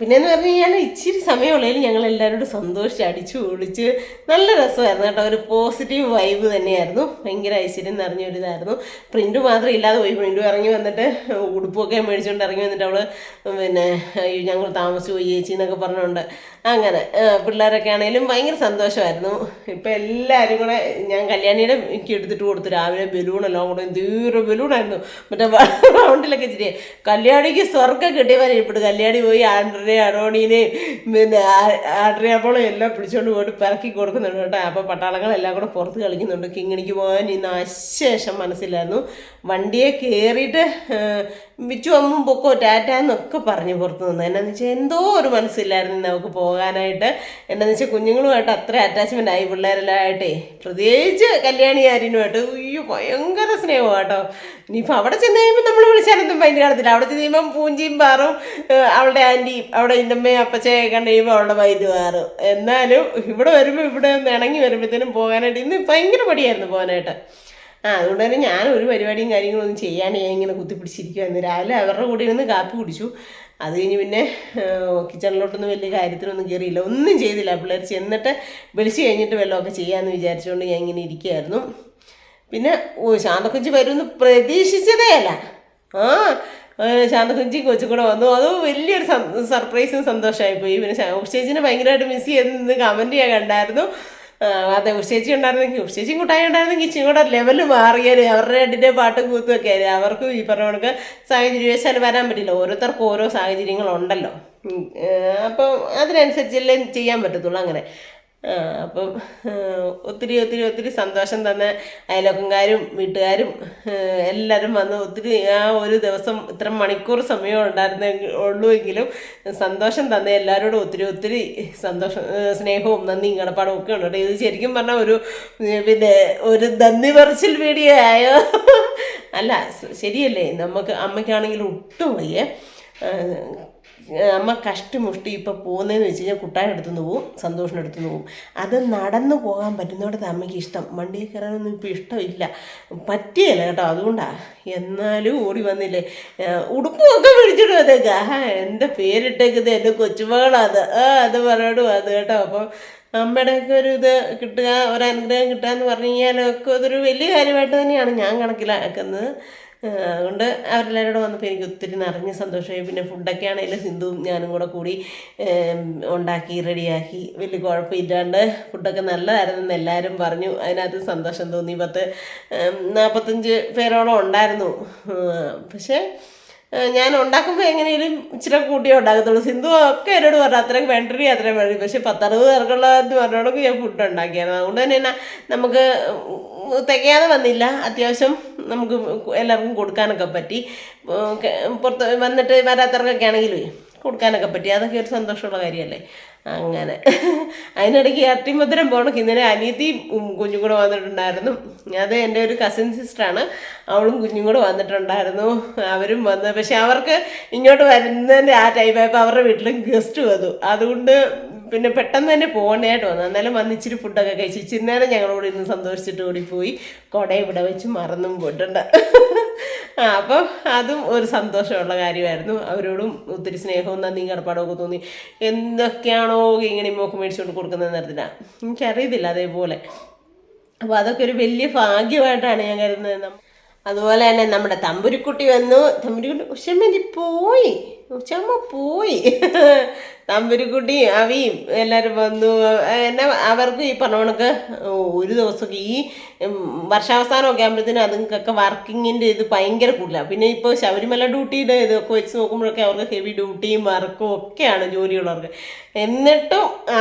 പിന്നെയെന്ന് പറഞ്ഞു കഴിഞ്ഞാൽ ഇച്ചിരി സമയമുള്ളതിൽ ഞങ്ങൾ എല്ലാവരോടും സന്തോഷിച്ച് അടിച്ചു പൊളിച്ച് നല്ല രസമായിരുന്നു കേട്ടോ. ഒരു പോസിറ്റീവ് വൈബ് തന്നെയായിരുന്നു. ഭയങ്കര ഐശ്വര്യം നിറഞ്ഞൊരിതായിരുന്നു. പ്രിൻ്റ് മാത്രം ഇല്ലാതെ പോയി. പ്രിൻ്റ് ഇറങ്ങി വന്നിട്ട് ഉടുപ്പൊക്കെ മേടിച്ചുകൊണ്ട് ഇറങ്ങി വന്നിട്ട് അവൾ പിന്നെ ഞങ്ങൾ താമസിച്ചു പോയി ചേച്ചി എന്നൊക്കെ പറഞ്ഞുകൊണ്ട് അങ്ങനെ പിള്ളേരൊക്കെ ആണെങ്കിലും ഭയങ്കര സന്തോഷമായിരുന്നു. ഇപ്പം എല്ലാവരും കൂടെ ഞാൻ കല്യാണിയുടെ എനിക്ക് എടുത്തിട്ട് കൊടുത്തു. രാവിലെ ബലൂണെല്ലാം കൂടെ എന്തൊരു ബലൂണായിരുന്നു. മറ്റേ റൗണ്ടിലൊക്കെ ഇച്ചിരി കല്യാണിക്ക് സ്വർഗ്ഗം കിട്ടിയവരെ ഇപ്പോഴും കല്യാണി പോയി അറോണീനെയും പിന്നെ ആഡ്രിയാപ്പോളും എല്ലാം പിടിച്ചുകൊണ്ട് പോയിട്ട് പിറക്കി കൊടുക്കുന്നുണ്ട് കേട്ടോ. അപ്പോൾ പട്ടാളങ്ങളെല്ലാം കൂടെ പുറത്ത് കളിക്കുന്നുണ്ട്. കിങ്ങിണിക്ക് പോകാൻ ഇന്ന് അശേഷം മനസ്സിലായിരുന്നു. വണ്ടിയെ കയറിയിട്ട് വിച്ചു അമ്മും പൊക്കോ ടാറ്റാന്നൊക്കെ പറഞ്ഞു പുറത്ത് നിന്ന്. എന്നാന്ന് വെച്ചാൽ എന്തോ ഒരു മനസ്സില്ലായിരുന്നു നമുക്ക് പോകാനായിട്ട്. എന്നാന്ന് വെച്ചാൽ കുഞ്ഞുങ്ങളുമായിട്ട് അത്ര അറ്റാച്ച്മെൻ്റ് ആയി പിള്ളേരെല്ലാമായിട്ടേ, പ്രത്യേകിച്ച് കല്യാണി ആര്യനുമായിട്ട്. അയ്യോ ഭയങ്കര സ്നേഹമാണ് കേട്ടോ. ഇനിയിപ്പോൾ അവിടെ ചെന്ന് കഴിയുമ്പോൾ നമ്മൾ വിളിച്ചാലൊന്നും ഭയങ്കര കാണത്തില്ല. അവിടെ ചെന്ന് കഴിയുമ്പം പൂഞ്ചിയും പാറും അവളുടെ ആൻറ്റിയും അവിടെ ഇന്നമ്മയും അപ്പച്ചയൊക്കെ കണ്ടു കഴിയുമ്പോൾ അവളുടെ വൈദ്യ മാറും. എന്നാലും ഇവിടെ വരുമ്പോൾ ഇവിടെ ഒന്ന് ഇണങ്ങി വരുമ്പോഴത്തേനും പോകാനായിട്ട് ഇന്ന് ഭയങ്കര പടിയായിരുന്നു പോകാനായിട്ട്. അതുകൊണ്ട് തന്നെ ഞാൻ ഒരു പരിപാടിയും കാര്യങ്ങളൊന്നും ചെയ്യാൻ ഞാൻ ഇങ്ങനെ കുത്തിപ്പിടിച്ചിരിക്കുമായിരുന്നു. രാവിലെ അവരുടെ കൂടെ ഇരുന്ന് കാപ്പി കുടിച്ചു. അത് കഴിഞ്ഞ് പിന്നെ കിച്ചണിലോട്ടൊന്നും വലിയ കാര്യത്തിനൊന്നും കയറിയില്ല, ഒന്നും ചെയ്തില്ല. പിള്ളേർ ചെന്നിട്ട് വിളിച്ച് കഴിഞ്ഞിട്ട് വല്ലതുമൊക്കെ ചെയ്യാമെന്ന് വിചാരിച്ചുകൊണ്ട് ഞാൻ ഇങ്ങനെ ഇരിക്കുകയായിരുന്നു. പിന്നെ ശാന്തക്കുഞ്ചി വരുമെന്ന് പ്രതീക്ഷിച്ചതേ അല്ല. ശാന്തക്കുഞ്ചി കൊച്ചും കൂടെ വന്നു. അത് വലിയൊരു സർപ്രൈസും സന്തോഷമായിപ്പോയി. പിന്നെ ചേച്ചിനെ ഭയങ്കരമായിട്ട് മിസ് ചെയ്ത് കമൻറ്റ് ചെയ്യാൻ കണ്ടായിരുന്നു. അതെ ഉഷേച്ചി ഉണ്ടായിരുന്നെങ്കിൽ ഉഷേച്ചിയും കുട്ടായി ഉണ്ടായിരുന്നെങ്കിൽ ഇച്ചിരി കൂടെ ലെവല് മാറിയാൽ അവരുടെ രണ്ടിൻ്റെ പാട്ടും കൂത്തുമൊക്കെ ആയിരുന്നു. അവർക്കും ഈ പറഞ്ഞ കണക്ക് സാഹചര്യവശാൽ വരാൻ പറ്റില്ല, ഓരോരുത്തർക്കും ഓരോ സാഹചര്യങ്ങളുണ്ടല്ലോ. അപ്പം അതിനനുസരിച്ചല്ലേ ചെയ്യാൻ പറ്റത്തുള്ളൂ അങ്ങനെ. അപ്പം ഒത്തിരി ഒത്തിരി ഒത്തിരി സന്തോഷം തന്നെ അയൽവക്കക്കാരും വീട്ടുകാരും എല്ലാവരും വന്ന് ഒത്തിരി ആ ഒരു ദിവസം ഇത്ര മണിക്കൂർ സമയം ഉള്ളുവെങ്കിലും സന്തോഷം തന്നെ എല്ലാവരോടും ഒത്തിരി ഒത്തിരി സന്തോഷം സ്നേഹവും നന്ദിയും കടപ്പാടും ഒക്കെ ഉണ്ട്. ഇത് ശരിക്കും പറഞ്ഞാൽ ഒരു പിന്നെ ഒരു നന്ദി പറച്ചിൽ വീഡിയോ ആയോ? അല്ല ശരിയല്ലേ, നമുക്ക് അമ്മയ്ക്കാണെങ്കിലും ഒട്ടും വയ്യേ. അമ്മ കഷ്ടിമുഷ്ടി ഇപ്പോൾ പോകുന്നതെന്ന് വെച്ച് കഴിഞ്ഞാൽ കുട്ടായുടെ അടുത്തുനിന്ന് പോവും, സന്തോഷിൻ്റെ അടുത്തുനിന്ന് പോവും. അത് നടന്നു പോകാൻ പറ്റുന്നിടത്ത് അമ്മയ്ക്ക് ഇഷ്ടം, വണ്ടിയിൽ കയറാനൊന്നും ഇപ്പോൾ ഇഷ്ടമില്ല, പറ്റിയല്ല കേട്ടോ. അതുകൊണ്ടാണ്. എന്നാലും ഓടി വന്നില്ലേ, ഉടുപ്പൊക്കെ പിടിച്ചിട്ട് വന്നേക്ക. എൻ്റെ പേരിട്ടേക്കുന്നത് എൻ്റെ കൊച്ചുമകളത് അത് പറയണു അത് കേട്ടോ. അപ്പം അമ്മയുടെയൊക്കെ ഒരു ഇത് കിട്ടുക, ഒരനുഗ്രഹം കിട്ടുക എന്ന് പറഞ്ഞു കഴിഞ്ഞാലൊക്കെ അതൊരു വലിയ കാര്യമായിട്ട് തന്നെയാണ് ഞാൻ കണക്കിലാക്കുന്നത്. അതുകൊണ്ട് അവരെല്ലാവരോടും വന്നപ്പോൾ എനിക്ക് ഒത്തിരി നിറഞ്ഞ സന്തോഷമായി. പിന്നെ ഫുഡൊക്കെ ആണെങ്കിലും സിന്ധുവും ഞാനും കൂടി ഉണ്ടാക്കി റെഡിയാക്കി, വലിയ കുഴപ്പമില്ലാണ്ട് ഫുഡൊക്കെ നല്ലതായിരുന്നെന്ന് എല്ലാവരും പറഞ്ഞു. അതിനകത്ത് സന്തോഷം തോന്നി. 45 പേരോളം ഉണ്ടായിരുന്നു. പക്ഷേ ഞാൻ ഉണ്ടാക്കുമ്പോൾ എങ്ങനെയും ഇച്ചിരി കൂട്ടിയേ ഉണ്ടാക്കത്തുള്ളൂ. സിന്ധു ഒക്കെ എന്നോട് പറഞ്ഞു അത്രയും വേണ്ടി അത്രയും വേണ്ടി. പക്ഷേ 10-60 പേർക്കുള്ളതെന്ന് പറഞ്ഞോടൊക്കെ ഞാൻ ഫുഡ് ഉണ്ടാക്കിയായിരുന്നു. അതുകൊണ്ട് തന്നെ നമുക്ക് തികയാതെ വന്നില്ല. അത്യാവശ്യം നമുക്ക് എല്ലാവർക്കും കൊടുക്കാനൊക്കെ പറ്റി. പുറത്ത് വന്നിട്ട് വരാത്തവർക്കൊക്കെ ആണെങ്കിലും കൊടുക്കാനൊക്കെ പറ്റി. അതൊക്കെ ഒരു സന്തോഷമുള്ള കാര്യമല്ലേ. അങ്ങനെ അതിനിടയ്ക്ക് ഇരട്ടിമധുരം പോകണം. ഇന്നലെ അനിയത്തിയും കുഞ്ഞും കൂടെ വന്നിട്ടുണ്ടായിരുന്നു. അത് എൻ്റെ ഒരു കസിൻ സിസ്റ്ററാണ്, അവളും കുഞ്ഞും കൂടെ വന്നിട്ടുണ്ടായിരുന്നു. അവരും വന്ന്, പക്ഷെ അവർക്ക് ഇങ്ങോട്ട് വരുന്നതിൻ്റെ ആ ടൈമായപ്പോൾ അവരുടെ വീട്ടിലും ഗസ്റ്റ് വന്നു. അതുകൊണ്ട് പിന്നെ പെട്ടെന്ന് തന്നെ പോകേണ്ടതായിട്ട് വന്നു. എന്നാലും വന്ന് ഇച്ചിരി ഫുഡൊക്കെ കഴിച്ച് ഇച്ചിരി നേരം ഞങ്ങളോട് ഇന്ന് സന്തോഷിച്ചിട്ട് ഓടിപ്പോയി. കുടയും ഇവിടെ വെച്ച് മറന്നും പോയിട്ടുണ്ട്. അപ്പം അതും ഒരു സന്തോഷമുള്ള കാര്യമായിരുന്നു. അവരോടും ഒത്തിരി സ്നേഹവും നന്ദിയും കടപ്പാടും തോന്നി. എന്തൊക്കെയാണോ ഇങ്ങനെ മോക്ക് മേടിച്ചുകൊണ്ട് കൊടുക്കുന്നത് തരത്തില്ല, എനിക്കറിയത്തില്ല അതേപോലെ. അപ്പോൾ അതൊക്കെ ഒരു വലിയ ഭാഗ്യമായിട്ടാണ് ഞാൻ കരുതുന്നത്. അതുപോലെ തന്നെ നമ്മുടെ തമ്പുരിക്കുട്ടി വന്നു. തമ്പുരിക്കുട്ടി ഉച്ചമ്മ പോയി തമ്പുരിക്കുട്ടിയും അവിയും എല്ലാവരും വന്നു. എന്നെ അവർക്ക് ഈ പറഞ്ഞ കണക്ക് ഒരു ദിവസമൊക്കെ ഈ വർഷാവസാനമൊക്കെ ആകുമ്പോഴത്തേനും അതുങ്ങൾക്കൊക്കെ വർക്കിങ്ങിൻ്റെ ഇത് ഭയങ്കര കൂടുതലാണ്. പിന്നെ ഇപ്പോൾ ശബരിമല ഡ്യൂട്ടിയുടെ ഇതൊക്കെ വെച്ച് നോക്കുമ്പോഴൊക്കെ അവർക്ക് ഹെവി ഡ്യൂട്ടിയും വർക്കും ഒക്കെയാണ് ജോലിയുള്ളവർക്ക്. എന്നിട്ടും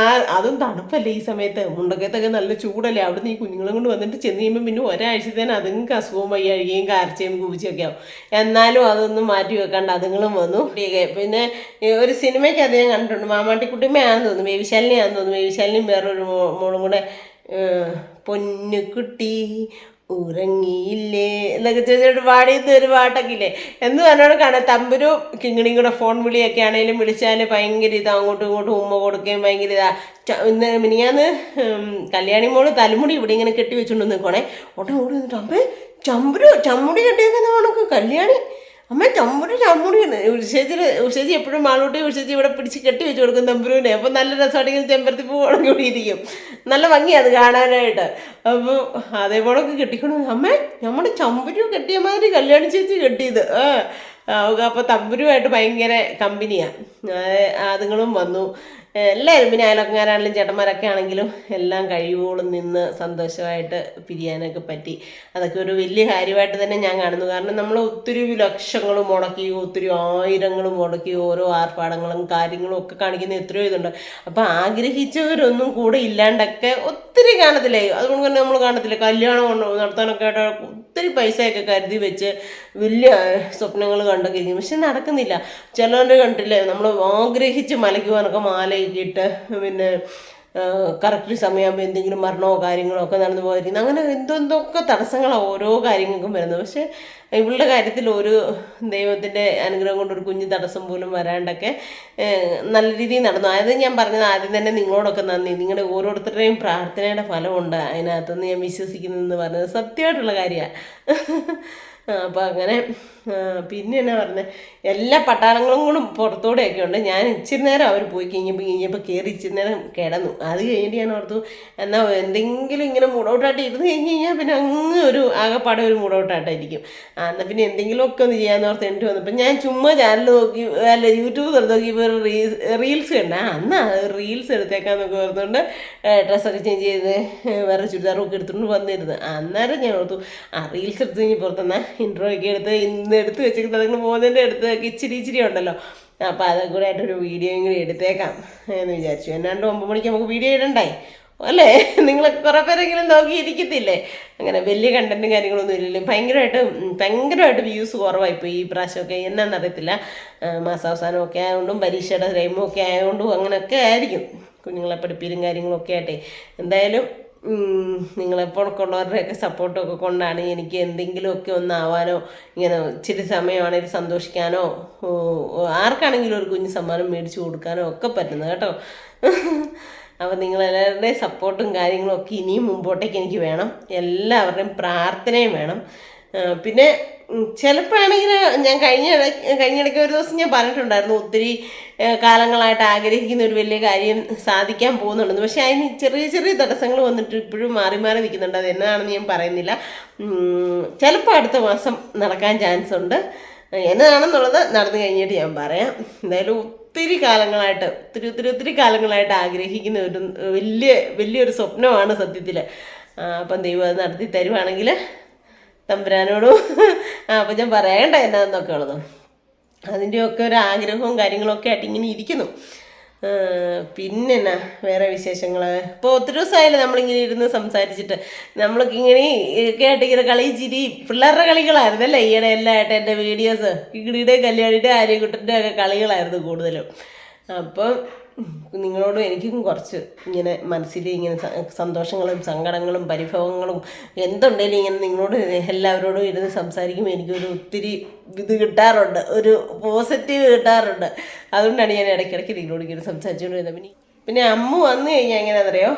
അതും തണുപ്പല്ലേ ഈ സമയത്ത്, മുണ്ടക്കത്തൊക്കെ നല്ല ചൂടല്ലേ. അവിടുന്ന് ഈ കുഞ്ഞുങ്ങളും കൊണ്ട് വന്നിട്ട് ചെന്ന് കഴിയുമ്പോൾ പിന്നെ ഒരാഴ്ചത്തേന് അതുങ്ങൾക്ക് അസുഖവും വയ്യാഴികയും കാർച്ചയും കൂപ്പിച്ചൊക്കെ ആവും. എന്നാലും അതൊന്നും മാറ്റി വെക്കാണ്ട് അതുങ്ങളും വന്നു. പിന്നെ ഒരു സിനിമയ്ക്ക് അത് ഞാൻ കണ്ടിട്ടുണ്ട്, മാമാട്ടിക്കുട്ടിമ്മയാണെന്ന് തോന്നുന്നു, വേവിശാലിനിയാണെന്ന് തോന്നുന്നു. വേവിശാലിനിയും വേറൊരു മോളും കൂടെ പൊന്നുകുട്ടി ഉറങ്ങിയില്ലേ എന്നൊക്കെ ചോദിച്ചിട്ട് പാടിയത് ഒരു പാട്ടൊക്കെ ഇല്ലേ എന്ന് പറഞ്ഞോട് കാണാം. തമ്പുരും കിങ്ങിണിയും കൂടെ ഫോൺ വിളിയൊക്കെ ആണെങ്കിലും വിളിച്ചാൽ ഭയങ്കര ഇതാ, അങ്ങോട്ടും ഇങ്ങോട്ടും ഉമ്മ കൊടുക്കുകയും ഭയങ്കര ഇതാ. മിനിയാന്ന് കല്യാണി മോള് തലമുടി ഇവിടെ ഇങ്ങനെ കെട്ടി വെച്ചുകൊണ്ട് നിൽക്കണേ. ഓട്ടം ഓടി വന്നിട്ട് അമ്മേ ചമ്മുടി കെട്ടിയേക്കുന്ന കണക്ക് കല്യാണി, അമ്മ ചമ്മുടി ഉഷേച്ചി എപ്പോഴും മാളൂട്ടി ഉഷേച്ചി ഇവിടെ പിടിച്ച് കെട്ടി വെച്ച് കൊടുക്കും തമ്പുരുവിനെ. അപ്പോൾ നല്ല രസമായിട്ട് ചെമ്പരത്തി പൂവാണെങ്കിൽ കൂടി ഇരിക്കും, നല്ല ഭംഗിയാണ് അത് കാണാനായിട്ട്. അപ്പോൾ അതേപോലൊക്കെ കെട്ടിക്കൊണ്ട് അമ്മേ നമ്മുടെ ചമ്പുരു കെട്ടിയ മാതിരി കല്യാണി ചേച്ചി കെട്ടിയത്. അപ്പോൾ തമ്പുരുമായിട്ട് ഭയങ്കര കമ്പനിയാണ്. അതുങ്ങളും വന്നു എല്ലാവരും. പിന്നെ അയൽവക്കക്കാരാണെങ്കിലും ചേട്ടന്മാരൊക്കെ ആണെങ്കിലും എല്ലാം കഴിയുവോളം നിന്ന് സന്തോഷമായിട്ട് പിരിയാനൊക്കെ പറ്റി. അതൊക്കെ ഒരു വലിയ കാര്യമായിട്ട് തന്നെ ഞാൻ കാണുന്നു. കാരണം നമ്മൾ ഒത്തിരി ലക്ഷങ്ങൾ മുടക്കി, ഒത്തിരി ആയിരങ്ങൾ മുടക്കി ഓരോ ആർഭാടങ്ങളും കാര്യങ്ങളും ഒക്കെ കാണിക്കുന്ന എത്രയോ ഇതുണ്ട്. അപ്പോൾ ആഗ്രഹിച്ചവരൊന്നും കൂടെ ഇല്ലാണ്ടൊക്കെ ഒത്തിരി കാണത്തില്ലേ. അതുകൊണ്ട് തന്നെ നമ്മൾ കാണത്തില്ലേ കല്യാണം നടത്താനൊക്കെ ആയിട്ട് ഒത്തിരി പൈസയൊക്കെ കരുതി വെച്ച് വലിയ സ്വപ്നങ്ങൾ കണ്ടൊക്കെ ഇരിക്കും, പക്ഷെ നടക്കുന്നില്ല. ചിലവരുടെ കണ്ടില്ലേ നമ്മൾ ആഗ്രഹിച്ച് മലയ്ക്കുവാനൊക്കെ മാലയിട്ടിട്ട് പിന്നെ കറക്റ്റ് സമയമാകുമ്പോൾ എന്തെങ്കിലും മരണമോ കാര്യങ്ങളോ ഒക്കെ നടന്നു പോയിരിക്കുന്നു. അങ്ങനെ എന്തൊക്കെ തടസ്സങ്ങളാണ് ഓരോ കാര്യങ്ങൾക്കും വരുന്നത്. പക്ഷേ ഇവളുടെ കാര്യത്തിൽ ഒരു ദൈവത്തിൻ്റെ അനുഗ്രഹം കൊണ്ട് ഒരു കുഞ്ഞു തടസ്സം പോലും വരാണ്ടൊക്കെ നല്ല രീതിയിൽ നടന്നു. അതായത് ഞാൻ പറഞ്ഞത് ആദ്യം തന്നെ നിങ്ങളോടൊക്കെ നന്ദി. നിങ്ങളുടെ ഓരോരുത്തരുടെയും പ്രാർത്ഥനയുടെ ഫലമുണ്ട് അതിനകത്തുനിന്ന് ഞാൻ വിശ്വസിക്കുന്നതെന്ന് പറഞ്ഞത് സത്യമായിട്ടുള്ള കാര്യമാണ്. അപ്പോൾ അങ്ങനെ പിന്നെ എന്നാ പറഞ്ഞത് എല്ലാ പട്ടാളങ്ങളും കൂടെ പുറത്തോടെയൊക്കെ ഉണ്ട്. ഞാൻ ഇച്ചിരി നേരം അവർ പോയി കഴിഞ്ഞപ്പോൾ കയറി ഇച്ചിരി നേരം കിടന്നു. അത് കഴിഞ്ഞിട്ട് ഞാൻ ഓർത്തു എന്നാൽ എന്തെങ്കിലും ഇങ്ങനെ മൂടൗട്ടായിട്ട് ഇരുന്ന് കഴിഞ്ഞ് കഴിഞ്ഞാൽ പിന്നെ അങ്ങ് ഒരു ആകെപ്പാടെ ഒരു മൂടൗട്ടായിട്ടായിരിക്കും. എന്നാൽ പിന്നെ എന്തെങ്കിലുമൊക്കെ ഒന്ന് ചെയ്യാമെന്ന് ഓർത്ത് എനിക്ക് വന്നപ്പോൾ ഞാൻ ചുമ്മാ ചാനൽ നോക്കി അല്ല യൂട്യൂബ് തുറന്ന് നോക്കിയപ്പോൾ റീൽസ് കണ്ട അന്ന് റീൽസ് എടുത്തേക്കാന്നൊക്കെ ഓർത്തുകൊണ്ട് ഡ്രസ്സൊക്കെ ചേഞ്ച് ചെയ്ത് വേറെ ചുരിദാറൊക്കെ എടുത്തുകൊണ്ട് വന്നിരുന്നു. അന്നേരം ഞാൻ ഓർത്തു റീൽസ് എടുത്ത് കഴിഞ്ഞ് പുറത്തുനിന്ന് ഇൻട്രോ ഒക്കെ എടുത്ത് ഇന്ന് എടുത്ത് വെച്ചിരിക്കുന്നത് നിങ്ങൾ പോകുന്നതിൻ്റെ അടുത്ത് ഇച്ചിരി ഉണ്ടല്ലോ. അപ്പോൾ അതൊക്കെ കൂടെ ആയിട്ടൊരു വീഡിയോ ഇങ്ങനെ എടുത്തേക്കാം എന്ന് വിചാരിച്ചു. എന്നാണ്ട് 9 മണിക്ക് നമുക്ക് വീഡിയോ ഇടണ്ടായി അല്ലേ? നിങ്ങൾ കുറേ പേരെങ്കിലും നോക്കിയിരിക്കത്തില്ലേ? അങ്ങനെ വലിയ കണ്ടൻറ്റും കാര്യങ്ങളൊന്നും ഇല്ലല്ലോ. ഭയങ്കരമായിട്ട് വ്യൂസ് കുറവായിപ്പോൾ ഈ പ്രാവശ്യമൊക്കെ. എന്നാണെന്നറിയത്തില്ല, മാസാവസാനമൊക്കെ ആയതുകൊണ്ടും പരീക്ഷയുടെ ടൈമും ഒക്കെ ആയതുകൊണ്ടും അങ്ങനെയൊക്കെ ആയിരിക്കും. കുഞ്ഞുങ്ങളെ പഠിപ്പിലും കാര്യങ്ങളൊക്കെ ആട്ടെ. എന്തായാലും നിങ്ങളെപ്പോഴൊക്കെ ഉള്ളവരുടെയൊക്കെ സപ്പോർട്ടൊക്കെ കൊണ്ടാണ് എനിക്ക് എന്തെങ്കിലുമൊക്കെ ഒന്നാവാനോ ഇങ്ങനെ ഇച്ചിരി സമയമാണെങ്കിൽ സന്തോഷിക്കാനോ ആർക്കാണെങ്കിലും ഒരു കുഞ്ഞ് സമ്മാനം മേടിച്ചു കൊടുക്കാനോ ഒക്കെ പറ്റുന്നത് കേട്ടോ. അപ്പോൾ നിങ്ങളെല്ലാവരുടെയും സപ്പോർട്ടും കാര്യങ്ങളും ഒക്കെ ഇനിയും മുമ്പോട്ടേക്ക് എനിക്ക് വേണം. എല്ലാവരുടെയും പ്രാർത്ഥനയും വേണം. പിന്നെ ചിലപ്പോഴാണെങ്കിൽ ഞാൻ കഴിഞ്ഞിടയ്ക്ക് ഒരു ദിവസം ഞാൻ പറഞ്ഞിട്ടുണ്ടായിരുന്നു ഒത്തിരി കാലങ്ങളായിട്ട് ആഗ്രഹിക്കുന്ന ഒരു വലിയ കാര്യം സാധിക്കാൻ പോകുന്നുണ്ടെന്ന്. പക്ഷേ അതിന് ചെറിയ തടസ്സങ്ങൾ വന്നിട്ട് ഇപ്പോഴും മാറി നിൽക്കുന്നുണ്ട്. അത് എന്നാണെന്ന് ഞാൻ പറയുന്നില്ല. ചിലപ്പോൾ അടുത്ത മാസം നടക്കാൻ ചാൻസ് ഉണ്ട്. എന്നതാണെന്നുള്ളത് നടന്നു കഴിഞ്ഞിട്ട് ഞാൻ പറയാം. എന്തായാലും ഒത്തിരി കാലങ്ങളായിട്ട് ആഗ്രഹിക്കുന്ന ഒരു വലിയൊരു സ്വപ്നമാണ് സത്യത്തിൽ. അപ്പം ദൈവം അത് നടത്തി തരുവാണെങ്കിൽ തമ്പുരാനോടും അപ്പം ഞാൻ പറയണ്ട എന്നാന്നൊക്കെ ഉള്ളത്. അതിൻ്റെയൊക്കെ ഒരു ആഗ്രഹവും കാര്യങ്ങളൊക്കെ ആയിട്ട് ഇങ്ങനെ ഇരിക്കുന്നു. പിന്നെന്നാ വേറെ വിശേഷങ്ങൾ? ഇപ്പോൾ ഒത്തിരി ദിവസമായില്ലേ നമ്മളിങ്ങനെ ഇരുന്ന് സംസാരിച്ചിട്ട്. നമ്മൾക്ക് ഇങ്ങനെ കേട്ടിങ്ങനെ കളി ചിരി പിള്ളേരുടെ കളികളായിരുന്നല്ലേ ഈയിടെ എല്ലാമായിട്ട് എൻ്റെ വീഡിയോസ്. കിങ്ങിണിയുടെ കല്യാണിയുടെ ആര്യക്കുട്ടൻ്റെ ഒക്കെ കളികളായിരുന്നു കൂടുതലും. അപ്പം നിങ്ങളോടും എനിക്കും കുറച്ച് ഇങ്ങനെ മനസ്സിൽ ഇങ്ങനെ സന്തോഷങ്ങളും സങ്കടങ്ങളും പരിഭവങ്ങളും എന്തുണ്ടെങ്കിലും ഇങ്ങനെ നിങ്ങളോട് എല്ലാവരോടും ഇരുന്ന് സംസാരിക്കുമ്പോൾ എനിക്കൊരു ഒത്തിരി ഇത് കിട്ടാറുണ്ട്, ഒരു പോസിറ്റീവ് കിട്ടാറുണ്ട്. അതുകൊണ്ടാണ് ഞാൻ ഇടയ്ക്കിടയ്ക്ക് നിങ്ങളോട് ഇങ്ങനെ സംസാരിച്ചുകൊണ്ടിരുന്നത്. പിന്നെ അമ്മു വന്നു കഴിഞ്ഞാൽ എങ്ങനെയാണെന്നറിയോ,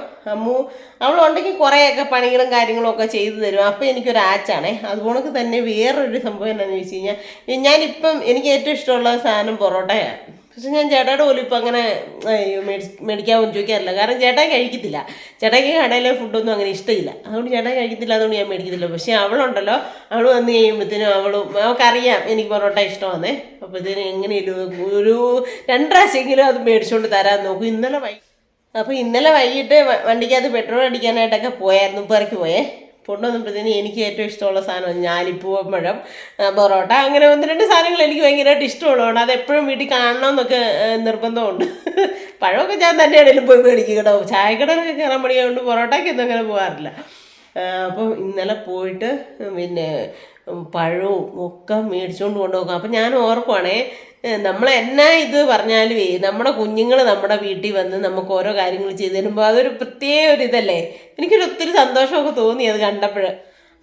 അവളുണ്ടെങ്കിൽ കുറേയൊക്കെ പണികളും കാര്യങ്ങളും ഒക്കെ ചെയ്തു തരും. അപ്പോൾ എനിക്കൊരു ആച്ചാണേ. അതുപോലെ തന്നെ വേറൊരു സംഭവം എന്താണെന്ന് ചോദിച്ചു കഴിഞ്ഞാൽ, ഞാനിപ്പം എനിക്ക് ഏറ്റവും ഇഷ്ടമുള്ള സാധനം പൊറോട്ടയാണ്. പക്ഷെ ഞാൻ ചേട്ടായുടെ പോലും ഇപ്പം അങ്ങനെ മേടിക്കാമെന്ന് ചോദിക്കാറില്ല. കാരണം ചേട്ടായി കഴിക്കത്തില്ല. ചേട്ടായിക്ക് കടയിലെ ഫുഡൊന്നും അങ്ങനെ ഇഷ്ടമില്ല. അതുകൊണ്ട് ചേട്ടായി കഴിക്കത്തില്ല, അതുകൊണ്ട് ഞാൻ മേടിക്കത്തില്ല. പക്ഷേ അവളുണ്ടല്ലോ, അവൾ വന്ന് കഴിയുമ്പോഴത്തേനും അവൾക്കറിയാം എനിക്ക് പൊറോട്ട ഇഷ്ടമാണേ. അപ്പോഴത്തേനും എങ്ങനെയും ഒരു 2 പ്രാവശ്യമെങ്കിലും അത് മേടിച്ചുകൊണ്ട് തരാൻ നോക്കും. ഇന്നലെ വൈകിട്ട് വണ്ടിക്കകത്ത് പെട്രോൾ അടിക്കാനായിട്ടൊക്കെ പോയായിരുന്നു. പെറക്കി പോയേ കൊണ്ടുവന്നപ്പോഴത്തേന് എനിക്ക് ഏറ്റവും ഇഷ്ടമുള്ള സാധനം ഞാലിപ്പൂവമ്പഴം, പൊറോട്ട, അങ്ങനെ 1-2 സാധനങ്ങൾ എനിക്ക് ഭയങ്കരമായിട്ട് ഇഷ്ടമുള്ളതുകൊണ്ട് അതെപ്പോഴും വീട്ടിൽ കാണണമെന്നൊക്കെ നിർബന്ധമുണ്ട്. പഴമൊക്കെ ഞാൻ തന്നെയാണെങ്കിലും പോയി മേടിക്കും കേട്ടോ. ചായക്കടയിലൊക്കെ കയറാൻ മടിയായതുകൊണ്ട് പൊറോട്ടയ്ക്കൊന്നും അങ്ങനെ പോകാറില്ല. അപ്പോൾ ഇന്നലെ പോയിട്ട് പിന്നെ പഴവും ഒക്കെ മേടിച്ചുകൊണ്ട് കൊണ്ടുപോകും. അപ്പം ഞാൻ ഓർക്കുവാണേ, നമ്മളെന്നാ ഇത് പറഞ്ഞാലും നമ്മുടെ കുഞ്ഞുങ്ങൾ നമ്മുടെ വീട്ടിൽ വന്ന് നമുക്ക് ഓരോ കാര്യങ്ങൾ ചെയ്തു തരുമ്പോൾ അതൊരു പ്രത്യേക ഒരു ഇതല്ലേ. എനിക്കൊരു ഒത്തിരി സന്തോഷമൊക്കെ തോന്നി അത് കണ്ടപ്പോൾ.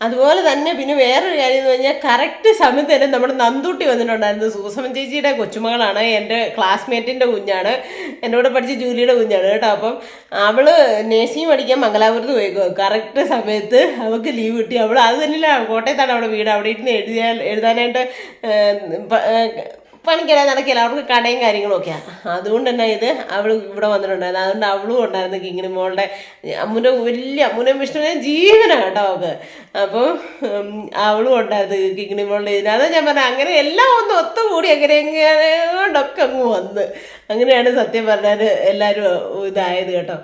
അതുപോലെ തന്നെ പിന്നെ വേറൊരു കാര്യം എന്ന് പറഞ്ഞാൽ കറക്റ്റ് സമയത്ത് തന്നെ നമ്മുടെ നന്ദൂട്ടി വന്നിട്ടുണ്ടായിരുന്നു. സൂസമൻ ചേച്ചിയുടെ കൊച്ചുമകളാണ്, എൻ്റെ ക്ലാസ്മേറ്റിൻ്റെ കുഞ്ഞാണ്, എൻ്റെ കൂടെ പഠിച്ച ജൂലിയുടെ കുഞ്ഞാണ് കേട്ടോ. അപ്പം അവൾ നേഴ്സിംഗ് പഠിക്കാൻ മംഗലാപുരത്ത് പോയിക്കോ. കറക്റ്റ് സമയത്ത് അവൾക്ക് ലീവ് കിട്ടി. അവൾ അത് തന്നെയല്ല, കോട്ടയത്താണ് അവിടെ വീട്. അവിടെ ഇരുന്ന് എഴുതാനായിട്ട് പണിക്കിടെ നടക്കില്ല, അവർക്ക് കടയും കാര്യങ്ങളും ഒക്കെയാണ്. അതുകൊണ്ട് തന്നെ അവൾ ഇവിടെ വന്നിട്ടുണ്ടായിരുന്നു. അതുകൊണ്ട് അവളും ഉണ്ടായിരുന്നു കിങ്ങിണി മോളുടെ അമ്മുനെ വിഷ്ണുവിനെ ജീവനാണ് കേട്ടോ അവൾക്ക്. അപ്പോൾ അവളും ഉണ്ടായിരുന്നു കിങ്ങിണി മോളുടെ ഇതിന്. അതാ ഞാൻ പറഞ്ഞത്, അങ്ങനെ എല്ലാം ഒന്ന് ഒത്തുകൂടി കൊണ്ടൊക്കെ അങ്ങ് വന്ന് അങ്ങനെയാണ് സത്യം പറഞ്ഞാൽ എല്ലാവരും ഇതായത് കേട്ടോ.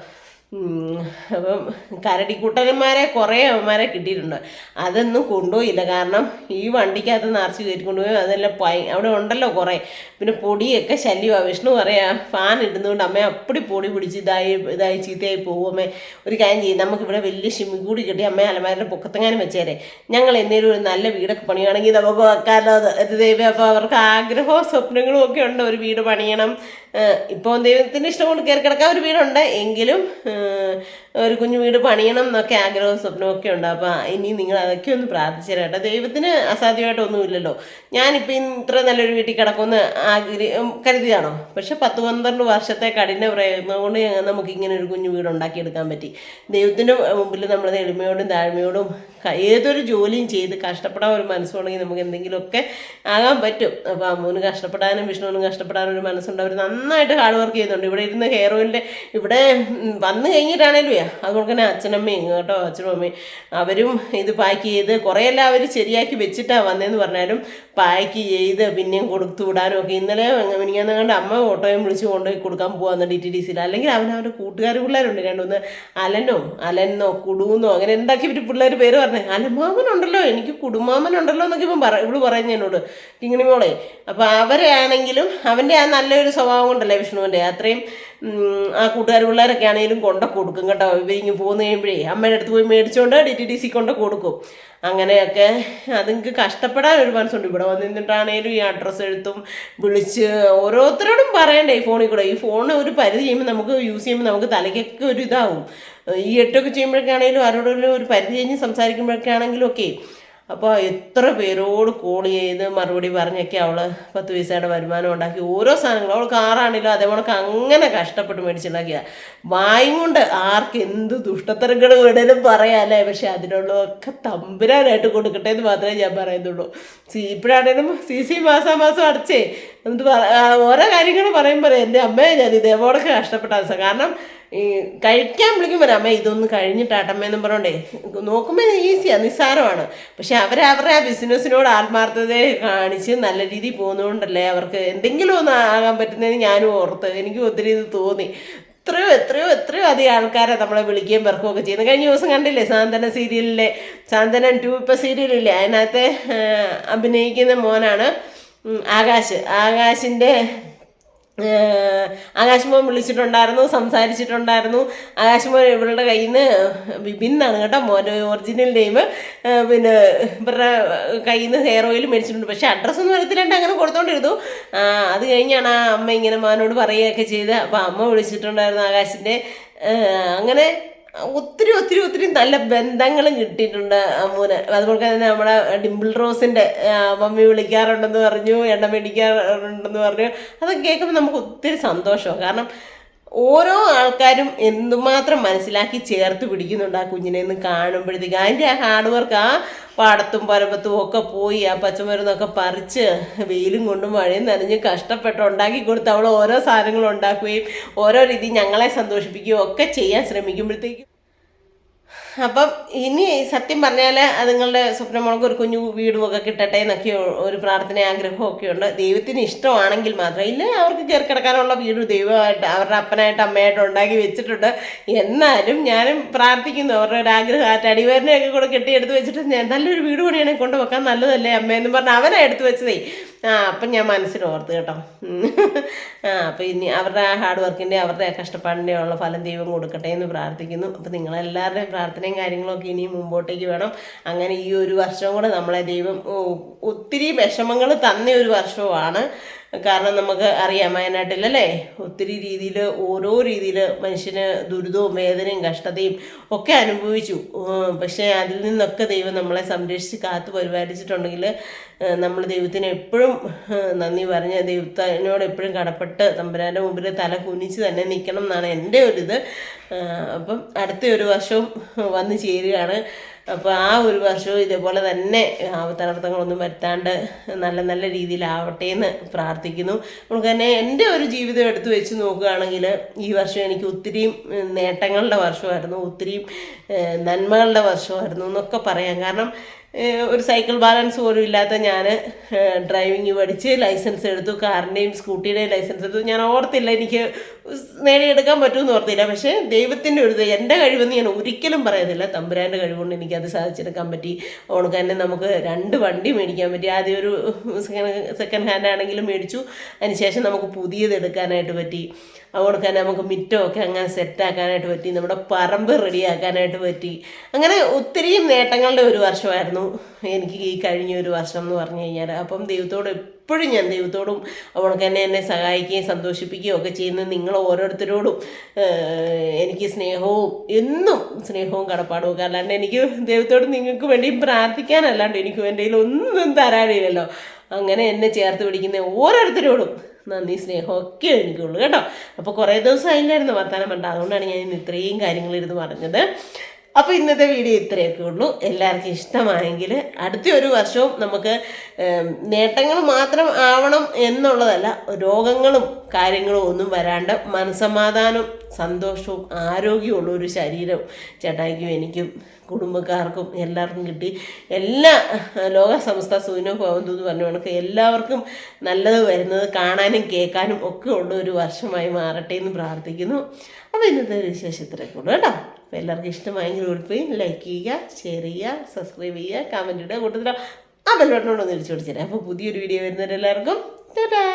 അപ്പം കരടിക്കുട്ടന്മാരെ കുറേ അവന്മാരെ കിട്ടിയിട്ടുണ്ട്. അതൊന്നും കൊണ്ടുപോയില്ല. കാരണം ഈ വണ്ടിക്കകത്ത് നിറച്ച് കയറ്റി കൊണ്ടുപോയി അതെല്ലാം അവിടെ ഉണ്ടല്ലോ കുറേ. പിന്നെ പൊടിയൊക്കെ ശല്യമാണ്. വിഷ്ണു പറയാ ഫാൻ ഇടുന്നതുകൊണ്ട് അമ്മ അപ്പടി പൊടി പിടിച്ച് ഇതായി ചീത്തയായി പോകുമേ. ഒരു കാര്യം ചെയ്യും, നമുക്കിവിടെ വലിയ ഷിമ്മി കൂടി കിട്ടി അമ്മ അലമാരുടെ പൊക്കത്തെങ്ങാനും വെച്ചേരെ. ഞങ്ങൾ എന്തെങ്കിലും ഒരു നല്ല വീടൊക്കെ പണിയുകയാണെങ്കിൽ നമുക്ക് വെക്കാമല്ലോ അത് ദൈവം. അപ്പോൾ അവർക്ക് ആഗ്രഹവും സ്വപ്നങ്ങളും ഒക്കെ ഉണ്ട്, ഒരു വീട് പണിയണം. ഇപ്പോൾ ദൈവത്തിൻ്റെ ഇഷ്ടം കൊണ്ട് കയറി കിടക്കാൻ ഒരു വീടുണ്ട്. എങ്കിലും ഒരു കുഞ്ഞു വീട് പണിയണം എന്നൊക്കെ ആഗ്രഹവും സ്വപ്നമൊക്കെ ഉണ്ട്. അപ്പോൾ ഇനി നിങ്ങൾ അതൊക്കെ ഒന്ന് പ്രാർത്ഥിച്ചു കേട്ടോ. ദൈവത്തിന് അസാധ്യമായിട്ടൊന്നുമില്ലല്ലോ. ഞാനിപ്പോൾ ഇത്ര നല്ലൊരു വീട്ടിൽ കിടക്കുമെന്ന് കരുതിയാണോ? പക്ഷെ 10-12 വർഷത്തെ കഠിന പ്രയത്നം കൊണ്ട് നമുക്ക് ഇങ്ങനെ ഒരു കുഞ്ഞു വീട് ഉണ്ടാക്കിയെടുക്കാൻ പറ്റി. ദൈവത്തിൻ്റെ മുമ്പിൽ നമ്മൾ എളിമയോടും താഴ്മയോടും ഏതൊരു ജോലിയും ചെയ്ത് കഷ്ടപ്പെടാൻ ഒരു മനസ്സുണ്ടെങ്കിൽ നമുക്ക് എന്തെങ്കിലുമൊക്കെ ആകാൻ പറ്റും. അപ്പോൾ അമ്മൂന് കഷ്ടപ്പെടാനും വിഷ്ണുവിനും കഷ്ടപ്പെടാനും ഒരു മനസ്സുണ്ട്. അവർ നന്നായിട്ട് ഹാർഡ് വർക്ക് ചെയ്യുന്നുണ്ട്. ഇവിടെ ഇരുന്ന് ഹെയർ ഓയിലിൻ്റെ ഇവിടെ വന്നു കഴിഞ്ഞിട്ടാണേലും അതുകൊണ്ട് തന്നെ അച്ഛനമ്മയും കേട്ടോ, അച്ഛനും അമ്മയും അവരും ഇത് പാക്ക് ചെയ്ത് കുറേയെല്ലാം അവർ ശരിയാക്കി വെച്ചിട്ടാണ് വന്നതെന്ന് പറഞ്ഞാലും പാക്ക് ചെയ്ത് പിന്നെയും കൊടുത്തു വിടാനും ഒക്കെ. ഇന്നലെ എനിക്കങ്ങാണ്ട് അമ്മ ഓട്ടോയും വിളിച്ച് കൊണ്ടുപോയി കൊടുക്കാൻ പോകാമെന്ന് DTDCയിൽ. അല്ലെങ്കിൽ അവനവൻ്റെ കൂട്ടുകാർ പിള്ളേരുണ്ട് 2-3 അലനോ കുടുന്നോ അങ്ങനെ എന്താക്കി ഇവർ പിള്ളേർ പേര് പറഞ്ഞു. അലമാമനുണ്ടല്ലോ, എനിക്ക് കുടുമാമനുണ്ടല്ലോ എന്നൊക്കെ ഇവള് പറയുന്ന എന്നോട് കിങ്ങിണി മോളെ. അപ്പോൾ അവരെ ആണെങ്കിലും അവൻ്റെ ആ നല്ലൊരു സ്വഭാവം കൊണ്ടല്ലേ വിഷ്ണുവിൻ്റെ അത്രയും ആ കൂട്ടുകാർ പിള്ളേരൊക്കെ ആണെങ്കിലും കൊടുക്കും കേട്ടോ. ഇവരിങ്ങ് പോന്നു കഴിയുമ്പോഴേ അമ്മയുടെ അടുത്ത് പോയി മേടിച്ചുകൊണ്ട് DTDC കൊടുക്കും. അങ്ങനെയൊക്കെ അതെനിക്ക് കഷ്ടപ്പെടാൻ ഒരു മനസ്സുണ്ട്. ഇവിടെ വന്നിട്ടാണേലും ഈ അഡ്രസ്സ് എഴുത്തും വിളിച്ച് ഓരോരുത്തരോടും പറയണ്ടേ ഈ ഫോണിൽ കൂടെ. ഈ ഫോൺ ഒരു പരിധി ചെയ്യുമ്പോൾ നമുക്ക് യൂസ് ചെയ്യുമ്പോൾ നമുക്ക് തലയ്ക്കൊക്കെ ഒരു ഇതാവും. ഈ 8ഒക്കെ ചെയ്യുമ്പോഴൊക്കെയാണെങ്കിലും ആരോടെങ്കിലും ഒരു പരിധി കഴിഞ്ഞ് സംസാരിക്കുമ്പോഴൊക്കെ ആണെങ്കിലും ഒക്കെ. അപ്പോൾ എത്ര പേരോട് കോൾ ചെയ്ത് മറുപടി പറഞ്ഞൊക്കെ അവൾ 10 പൈസയുടെ വരുമാനം ഉണ്ടാക്കി ഓരോ സാധനങ്ങളും. അവൾ കാറാണെങ്കിലും അതേപോലെ അങ്ങനെ കഷ്ടപ്പെട്ട് മേടിച്ചുണ്ടാക്കിയ വായും കൊണ്ട് ആർക്ക് എന്ത് ദുഷ്ടത്തരങ്ങൾ വേണേലും പറയാമല്ലേ. പക്ഷെ അതിനുള്ളതൊക്കെ തമ്പുരാനായിട്ട് കൊടുക്കട്ടെ എന്ന് മാത്രമേ ഞാൻ പറയുന്നുള്ളൂ. ഇപ്പോഴാണേലും CC മാസം അടച്ചേ എന്നിട്ട് ഓരോ കാര്യങ്ങൾ പറയുമ്പോൾ എൻ്റെ അമ്മയെ ഞാൻ ഇതേപോലൊക്കെ കഷ്ടപ്പെട്ടാൽ. കാരണം ഈ കഴിക്കാൻ വിളിക്കുമ്പോൾ അമ്മ ഇതൊന്ന് കഴിഞ്ഞിട്ടാട്ടമ്മയെന്നും പറഞ്ഞോണ്ടേ നോക്കുമ്പോൾ ഈസിയാണ്, നിസ്സാരമാണ്. പക്ഷെ അവരവരുടെ ആ ബിസിനസ്സിനോട് ആത്മാർത്ഥതയെ കാണിച്ച് നല്ല രീതിയിൽ പോകുന്നതുകൊണ്ടല്ലേ അവർക്ക് എന്തെങ്കിലും ഒന്ന് ആകാൻ പറ്റുന്നതെന്ന് ഞാനും ഓർത്ത്. എനിക്കും ഒത്തിരി ഇത് തോന്നി. എത്രയോ അധികം ആൾക്കാരെ നമ്മളെ വിളിക്കുകയും പെറുക്കുകയൊക്കെ ചെയ്യുന്നത്. കഴിഞ്ഞ ദിവസം കണ്ടില്ലേ സാന്ത്വന സീരിയലിലെ സാന്ത്വനം 2 ഇപ്പോൾ സീരിയലില്ലേ, അതിനകത്ത് അഭിനയിക്കുന്ന മോനാണ് ആകാശിൻ്റെ ആകാശ് മോൻ വിളിച്ചിട്ടുണ്ടായിരുന്നു, സംസാരിച്ചിട്ടുണ്ടായിരുന്നു. ആകാശ് മോൻ ഇവരുടെ കയ്യിൽ നിന്ന് ബിബിന്നാണ് കേട്ടോ മോൻ്റെ ഒറിജിനൽ നെയിം. പിന്നെ ഇവരുടെ കയ്യിൽ നിന്ന് ഹെയർ ഓയിൽ മേടിച്ചിട്ടുണ്ട്. പക്ഷേ അഡ്രസ്സൊന്നും വരത്തില്ലാണ്ട് അങ്ങനെ കൊടുത്തോണ്ടിരുന്നു. അത് കഴിഞ്ഞാണ് ആ അമ്മ ഇങ്ങനെ മോനോട് പറയുകയൊക്കെ ചെയ്ത്. അപ്പോൾ അമ്മ വിളിച്ചിട്ടുണ്ടായിരുന്നു ആകാശിൻ്റെ. അങ്ങനെ ഒത്തിരി നല്ല ബന്ധങ്ങളും കിട്ടിയിട്ടുണ്ട് അമ്മൂന്. അതുപോലെ തന്നെ നമ്മുടെ ഡിംപിൾ റോസിൻ്റെ മമ്മി വിളിക്കാറുണ്ടെന്ന് പറഞ്ഞു, എണ്ണ മേടിക്കാറുണ്ടെന്ന് പറഞ്ഞു. അതൊക്കെ കേൾക്കുമ്പോൾ നമുക്ക് ഒത്തിരി സന്തോഷമാണ്. കാരണം ഓരോ ആൾക്കാരും എന്തുമാത്രം മനസ്സിലാക്കി ചേർത്ത് പിടിക്കുന്നുണ്ട് ആ കുഞ്ഞിനെ എന്ന് കാണുമ്പോഴത്തേക്ക്. അതിൻ്റെ ആ ഹാർഡ് വർക്ക്, ആ പാടത്തും പരമ്പത്തും ഒക്കെ പോയി ആ പച്ചമരുന്നൊക്കെ പറിച്ച് വെയിലും കൊണ്ടും മഴയും നനഞ്ഞ് കഷ്ടപ്പെട്ട് ഉണ്ടാക്കി കൊടുത്ത് അവൾ ഓരോ സാധനങ്ങൾ ഉണ്ടാക്കുകയും ഓരോ രീതി ഞങ്ങളെ സന്തോഷിപ്പിക്കുകയും ഒക്കെ ചെയ്യാൻ ശ്രമിക്കുമ്പോഴത്തേക്കും. അപ്പം ഇനി സത്യം പറഞ്ഞാൽ അതുങ്ങളുടെ സ്വപ്നമോൾക്ക് ഒരു കുഞ്ഞു വീടുമൊക്കെ കിട്ടട്ടെ എന്നൊക്കെ ഒരു പ്രാർത്ഥന ആഗ്രഹമൊക്കെ ഉണ്ട്. ദൈവത്തിന് ഇഷ്ടമാണെങ്കിൽ മാത്രം. ഇല്ല അവർക്ക് കയറി കിടക്കാനുള്ള വീട് ദൈവമായിട്ട് അവരുടെ അപ്പനായിട്ട് അമ്മയായിട്ട് ഉണ്ടാക്കി വെച്ചിട്ടുണ്ട്. എന്നാലും ഞാനും പ്രാർത്ഥിക്കുന്നു അവരുടെ ഒരു ആഗ്രഹമായിട്ട് അടിവേരനെയൊക്കെ കൂടെ കെട്ടിയെടുത്ത് വെച്ചിട്ട് ഞാൻ നല്ലൊരു വീട് പണിയാണെങ്കിൽ കൊണ്ടുവെക്കാൻ നല്ലതല്ലേ അമ്മയെന്ന് പറഞ്ഞ് അവനെ എടുത്ത് വെച്ചതേ. അപ്പം ഞാൻ മനസ്സിലോർത്ത് കേട്ടോ. അപ്പോൾ ഇനി അവരുടെ ആ ഹാർഡ് വർക്കിൻ്റെ അവരുടെ കഷ്ടപ്പാടിൻ്റെ ഉള്ള ഫലം ദൈവം കൊടുക്കട്ടെ എന്ന് പ്രാർത്ഥിക്കുന്നു. അപ്പോൾ നിങ്ങളെല്ലാവരുടെയും പ്രാർത്ഥനയും കാര്യങ്ങളൊക്കെ ഇനിയും മുമ്പോട്ടേക്ക് വേണം. അങ്ങനെ ഈ ഒരു വർഷവും കൂടെ നമ്മളെ ദൈവം ഒത്തിരി വിഷമങ്ങൾ തന്ന ഒരു വർഷവുമാണ്. കാരണം നമുക്ക് അറിയാം വയനാട്ടിലല്ലേ ഒത്തിരി രീതിയിൽ ഓരോ രീതിയിൽ മനുഷ്യന് ദുരിതവും വേദനയും കഷ്ടതയും ഒക്കെ അനുഭവിച്ചു. പക്ഷേ അതിൽ നിന്നൊക്കെ ദൈവം നമ്മളെ സംരക്ഷിച്ച് കാത്തു പരിപാലിച്ചിട്ടുണ്ടെങ്കിൽ നമ്മൾ ദൈവത്തിന് എപ്പോഴും നന്ദി പറഞ്ഞ് ദൈവത്തിനോട് എപ്പോഴും കടപ്പെട്ട് തമ്പുരാൻ്റെ മുമ്പിൽ തല കുനിച്ച് തന്നെ നിൽക്കണം എന്നാണ് എൻ്റെ ഒരിത്. അപ്പം അടുത്ത ഒരു വർഷവും വന്ന് ചേരുകയാണ്. അപ്പോൾ ആ ഒരു വർഷവും ഇതേപോലെ തന്നെ ആപത്തനർത്ഥങ്ങളൊന്നും വരുത്താണ്ട് നല്ല രീതിയിലാവട്ടെ എന്ന് പ്രാർത്ഥിക്കുന്നു. നമുക്ക് തന്നെ എൻ്റെ ഒരു ജീവിതം എടുത്തു വെച്ച് നോക്കുകയാണെങ്കിൽ ഈ വർഷം എനിക്ക് ഒത്തിരിയും നേട്ടങ്ങളുടെ വർഷമായിരുന്നു, ഒത്തിരിയും നന്മകളുടെ വർഷമായിരുന്നു എന്നൊക്കെ പറയാം. കാരണം ഒരു സൈക്കിൾ ബാലൻസ് പോലും ഇല്ലാത്ത ഞാൻ ഡ്രൈവിങ് പഠിച്ച് ലൈസൻസ് എടുത്തു, കാറിൻ്റെയും സ്കൂട്ടിയുടെയും ലൈസൻസ് എടുത്തു. ഞാൻ ഓർത്തില്ല എനിക്ക് നേടിയെടുക്കാൻ പറ്റുമെന്ന് ഓർത്തില്ല. പക്ഷേ ദൈവത്തിൻ്റെ ഒരു എൻ്റെ കഴിവെന്ന് ഞാൻ ഒരിക്കലും പറയുന്നില്ല, തമ്പുരാൻ്റെ കഴിവുകൊണ്ട് എനിക്കത് സാധിച്ചെടുക്കാൻ പറ്റി. ഓണക്ക് തന്നെ നമുക്ക് 2 വണ്ടി മേടിക്കാൻ പറ്റി. ആദ്യം ഒരു സെക്കൻഡ് ഹാൻഡ് ആണെങ്കിലും മേടിച്ചു, അതിനുശേഷം നമുക്ക് പുതിയത് എടുക്കാനായിട്ട് പറ്റി. അതുകൊണ്ട് തന്നെ നമുക്ക് മിറ്റമൊക്കെ അങ്ങനെ സെറ്റാക്കാനായിട്ട് പറ്റി, നമ്മുടെ പറമ്പ് റെഡിയാക്കാനായിട്ട് പറ്റി. അങ്ങനെ ഒത്തിരിയും നേട്ടങ്ങളുടെ ഒരു വർഷമായിരുന്നു എനിക്ക് ഈ കഴിഞ്ഞ ഒരു വർഷം എന്ന് പറഞ്ഞു കഴിഞ്ഞാൽ. അപ്പം ദൈവത്തോട് എപ്പോഴും ഞാൻ ദൈവത്തോടും അവൾക്ക് എന്നെ സഹായിക്കുകയും സന്തോഷിപ്പിക്കുകയും ഒക്കെ ചെയ്യുന്ന നിങ്ങൾ ഓരോരുത്തരോടും എനിക്ക് സ്നേഹവും എന്നും സ്നേഹവും കടപ്പാടും ഒക്കെ. അല്ലാണ്ട് എനിക്ക് ദൈവത്തോട് നിങ്ങൾക്ക് വേണ്ടിയും പ്രാർത്ഥിക്കാനല്ലാണ്ട് എനിക്ക് എൻ്റെ ഒന്നും തരാനില്ലല്ലോ. അങ്ങനെ എന്നെ ചേർത്ത് പിടിക്കുന്ന ഓരോരുത്തരോടും നന്ദി സ്നേഹമൊക്കെ എനിക്കുള്ളൂ കേട്ടോ. അപ്പോൾ കുറേ ദിവസം അതിലായിരുന്നു വർത്തമാനം വേണ്ട, അതുകൊണ്ടാണ് ഞാൻ ഇന്ന് ഇത്രയും കാര്യങ്ങളിരുന്ന് പറഞ്ഞത്. അപ്പോൾ ഇന്നത്തെ വീഡിയോ ഇത്രയൊക്കെ ഉള്ളൂ. എല്ലാവർക്കും ഇഷ്ടമായെങ്കിൽ അടുത്ത ഒരു വർഷവും നമുക്ക് നേട്ടങ്ങൾ മാത്രം ആവണം എന്നുള്ളതല്ല, രോഗങ്ങളും കാര്യങ്ങളും ഒന്നും വരാണ്ട് മനസ്സമാധാനവും സന്തോഷവും ആരോഗ്യമുള്ള ഒരു ശരീരം ചേട്ടായിക്കും എനിക്കും കുടുംബക്കാർക്കും എല്ലാവർക്കും കിട്ടി. എല്ലാ ലോക സമസ്ത സൂനോ ഭവന്തു എന്ന് പറഞ്ഞ കണക്ക് എല്ലാവർക്കും നല്ലത് വരുന്നത് കാണാനും കേൾക്കാനും ഒക്കെ ഉള്ള ഒരു വർഷമായി മാറട്ടെ എന്ന് പ്രാർത്ഥിക്കുന്നു. അപ്പോൾ ഇന്നത്തെ ഒരു വിശേഷത്തിലേക്ക് ഉള്ളൂ കേട്ടോ. അപ്പോൾ എല്ലാവർക്കും ഇഷ്ടമായെങ്കിൽ ഉൾപ്പോയി ലൈക്ക് ചെയ്യുക, ഷെയർ ചെയ്യുക, സബ്സ്ക്രൈബ് ചെയ്യുക, കമൻറ്റ് ഇടുക, കൂട്ടത്തിൽ ആ ബെൽ ബട്ടനോട് ഒന്ന് തിരിച്ചു പിടിച്ചിട്ട്. അപ്പോൾ പുതിയൊരു വീഡിയോ വരുന്നവരെല്ലാവർക്കും ടാറ്റാ.